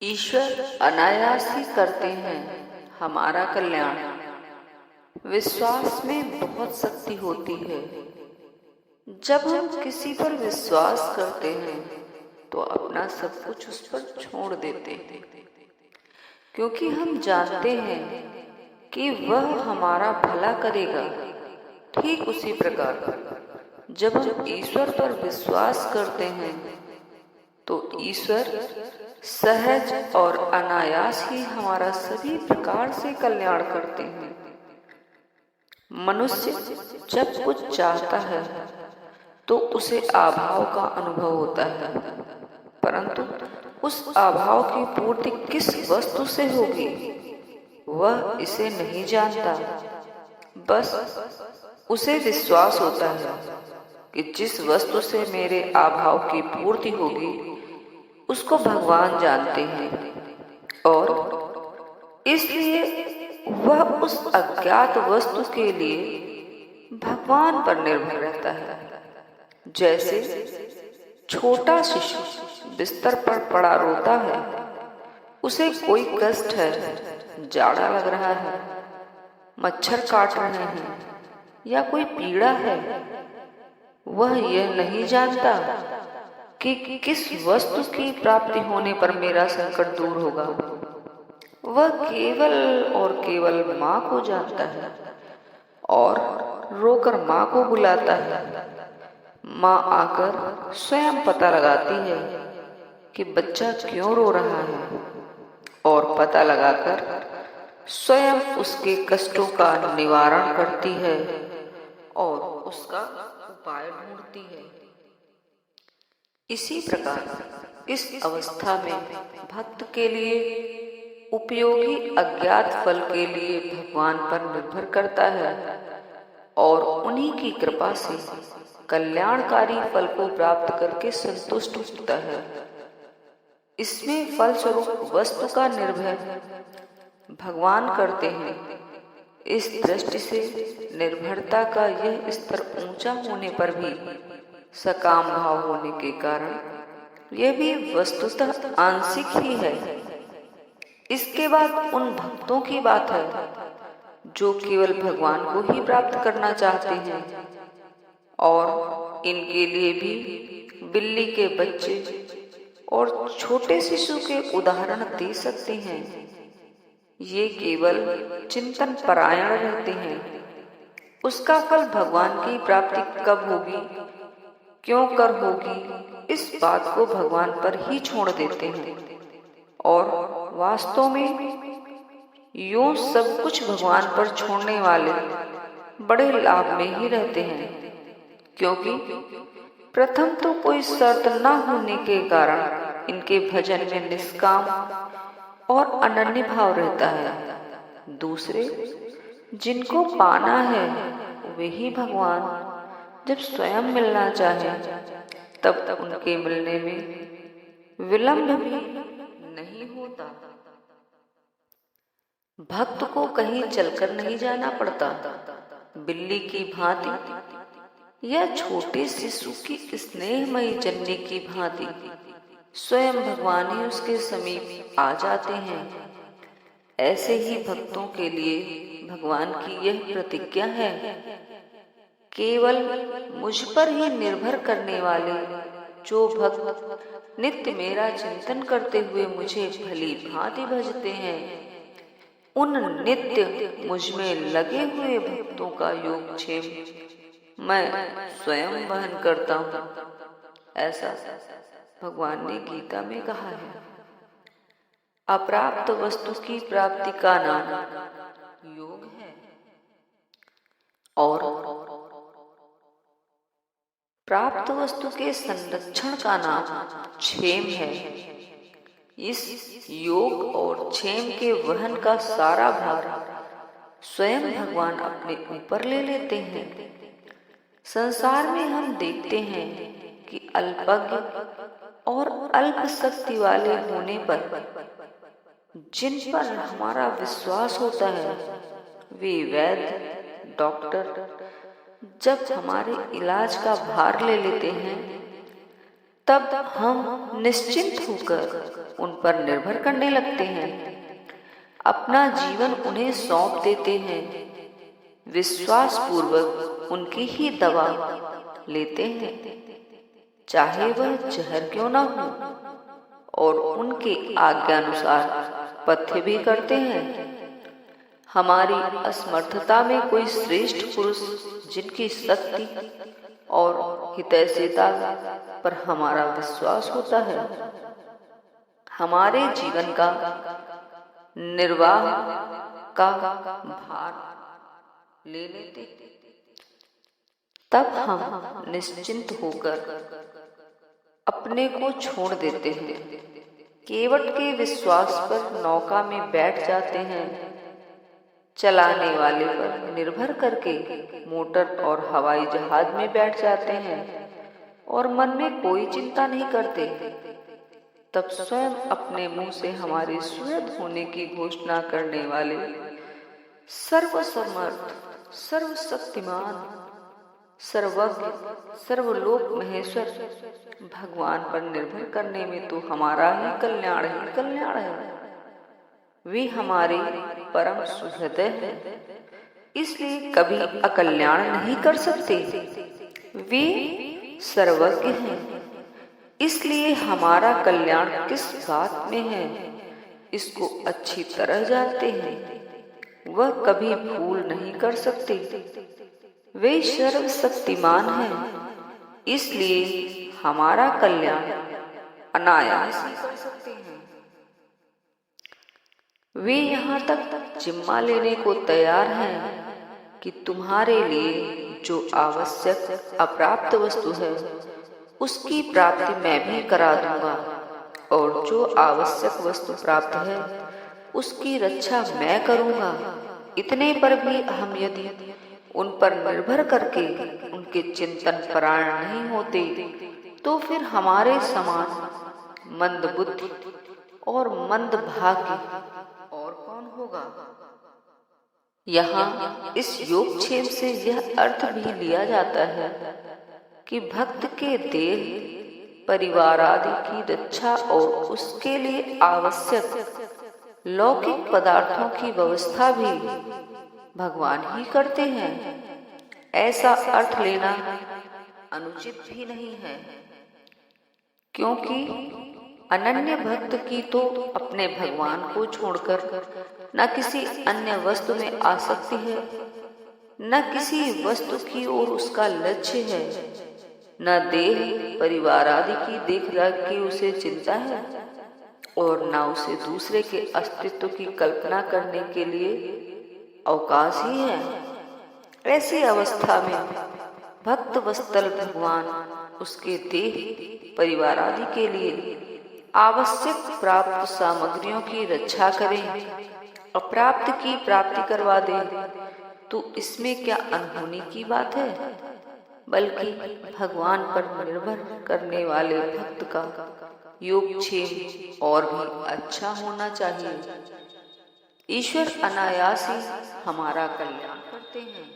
ईश्वर अनायास ही करते हैं हमारा कल्याण। विश्वास में बहुत शक्ति होती है। जब हम किसी पर विश्वास करते हैं तो अपना सब कुछ उस पर छोड़ देते हैं, क्योंकि हम जानते हैं कि वह हमारा भला करेगा। ठीक उसी प्रकार जब हम ईश्वर पर विश्वास करते हैं तो ईश्वर सहज और अनायास ही हमारा सभी प्रकार से कल्याण करते हैं। मनुष्य जब कुछ चाहता है तो उसे अभाव का अनुभव होता है, परंतु उस अभाव की पूर्ति किस वस्तु से होगी वह इसे नहीं जानता। बस उसे विश्वास होता है कि जिस वस्तु से मेरे अभाव की पूर्ति होगी उसको भगवान जानते हैं, और इसलिए वह उस अज्ञात वस्तु के लिए भगवान पर निर्भर रहता है। जैसे छोटा शिशु बिस्तर पर पड़ा रोता है, उसे कोई कष्ट है, जाड़ा लग रहा है, मच्छर काट रहे हैं या कोई पीड़ा है, वह यह नहीं जानता कि किस वस्तु की प्राप्ति होने पर मेरा संकट दूर होगा। वह केवल और केवल माँ को जानता है और रोकर माँ को बुलाता है। माँ आकर स्वयं पता लगाती है कि बच्चा क्यों रो रहा है, और पता लगाकर स्वयं उसके कष्टों का निवारण करती है और उसका उपाय ढूंढती है। इसी प्रकार इस अवस्था में भक्त के लिए उपयोगी अज्ञात फल के लिए भगवान पर निर्भर करता है और उन्हीं की कृपा से कल्याणकारी फल को प्राप्त करके संतुष्ट होता है। इसमें फलस्वरूप वस्तु का निर्भय भगवान करते हैं। इस दृष्टि से निर्भरता का यह स्तर ऊंचा होने पर भी सकाम भाव होने के कारण यह भी वस्तुतः आंशिक ही है। इसके बाद उन भक्तों की बात है जो केवल भगवान को ही प्राप्त करना चाहते हैं, और इनके लिए भी बिल्ली के बच्चे और छोटे शिशु के उदाहरण दे सकते हैं। ये केवल चिंतन परायण रहते हैं। उसका फल भगवान की प्राप्ति कब होगी, क्यों कर होगी, इस बात को भगवान पर ही छोड़ देते हैं, और वास्तव में यूं सब कुछ भगवान पर छोड़ने वाले बड़े लाभ में ही रहते हैं, क्योंकि प्रथम तो कोई शर्त न होने के कारण इनके भजन में निष्काम और अनन्य भाव रहता है। दूसरे जिनको पाना है वे ही भगवान जब स्वयं मिलना चाहे तब उनके मिलने में विलंब भी नहीं होता। भक्त को कहीं चलकर नहीं जाना पड़ता। बिल्ली की भांति या छोटे शिशु की स्नेहमयी जननी की भांति स्वयं भगवान ही उसके समीप आ जाते हैं। ऐसे ही भक्तों के लिए भगवान की यह प्रतिज्ञा है, केवल मुझ पर ही निर्भर करने वाले जो भक्त नित्य मेरा चिंतन करते हुए मुझे भली भांति भजते हैं, उन नित्य मुझ में लगे हुए भक्तों का योगक्षेम मैं स्वयं वहन करता हूँ। ऐसा भगवान ने गीता में कहा है। अप्राप्त वस्तु की प्राप्ति का नाम योग है और प्राप्त वस्तु के संरक्षण का नाम क्षेम है। इस योग और क्षेम के वहन का सारा भार स्वयं भगवान अपने ऊपर ले लेते हैं। संसार में हम देखते हैं कि अल्पज्ञ और अल्प शक्ति वाले होने पर जिन पर हमारा विश्वास होता है वे वैद्य, डॉक्टर जब हमारे इलाज का भार ले लेते हैं तब हम निश्चिंत होकर उन पर निर्भर करने लगते हैं, अपना जीवन उन्हें सौंप देते हैं, विश्वास पूर्वक उनकी ही दवा लेते हैं, चाहे वह जहर क्यों न हो, और उनके आज्ञानुसार पथ्य भी करते हैं। हमारी असमर्थता में कोई श्रेष्ठ पुरुष जिनकी शक्ति और हितैषीता पर हमारा विश्वास होता है, हमारे जीवन का निर्वाह का भार ले लेते, तब हम निश्चिंत होकर अपने को छोड़ देते हैं, केवट के विश्वास पर नौका में बैठ जाते हैं, चलाने वाले पर निर्भर करके मोटर और हवाई जहाज में बैठ जाते हैं और मन में कोई चिंता नहीं करते। तब स्वयं अपने मुंह से हमारे सुहृद होने की घोषणा करने वाले सर्वसमर्थ, सर्वशक्तिमान, सर्वज्ञ, सर्वलोक महेश्वर भगवान पर निर्भर करने में तो हमारा ही कल्याण है। वे हमारे परम सुहृदय हैं, इसलिए कभी अकल्याण नहीं कर सकते। वे सर्वज्ञ हैं, इसलिए हमारा कल्याण किस बात में है इसको अच्छी तरह जानते हैं। वह कभी भूल नहीं कर सकते। वे सर्वशक्तिमान हैं, इसलिए हमारा कल्याण अनायास ही कर सकते हैं। वे यहाँ तक जिम्मा लेने को तैयार हैं कि तुम्हारे लिए जो आवश्यक अप्राप्त वस्तु है उसकी प्राप्ति मैं भी करा दूंगा, और जो आवश्यक वस्तु प्राप्त है उसकी रक्षा मैं करूंगा। इतने पर भी हम यदि उन पर निर्भर करके उनके चिंतन परायण नहीं होते तो फिर हमारे समान मंद बुद्धि और मंद भाग्य और कौन होगा। यहाँ इस योगक्षेम से यह अर्थ भी लिया जाता है कि भक्त के देह परिवार आदि की रक्षा और उसके लिए आवश्यक लौकिक पदार्थों की व्यवस्था भी भगवान ही करते हैं। ऐसा अर्थ लेना अनुचित भी नहीं है, क्योंकि अनन्य भक्त की तो अपने भगवान को छोड़कर न किसी अन्य वस्तु में आसक्ति है, न किसी वस्तु की ओर उसका लक्ष्य है, न देह परिवार आदि की देखरेख की उसे चिंता है, और न उसे दूसरे के अस्तित्व की कल्पना करने के लिए अवकाश ही है। ऐसी अवस्था में भक्त वत्सल भगवान उसके देह परिवार आदि के लिए आवश्यक प्राप्त सामग्रियों की रक्षा करें, अप्राप्त की प्राप्ति करवा दें, तो इसमें क्या अनहोनी की बात है। बल्कि भगवान पर निर्भर करने वाले भक्त का योगक्षेम और भी अच्छा होना चाहिए। ईश्वर अनायास ही हमारा कल्याण करते हैं।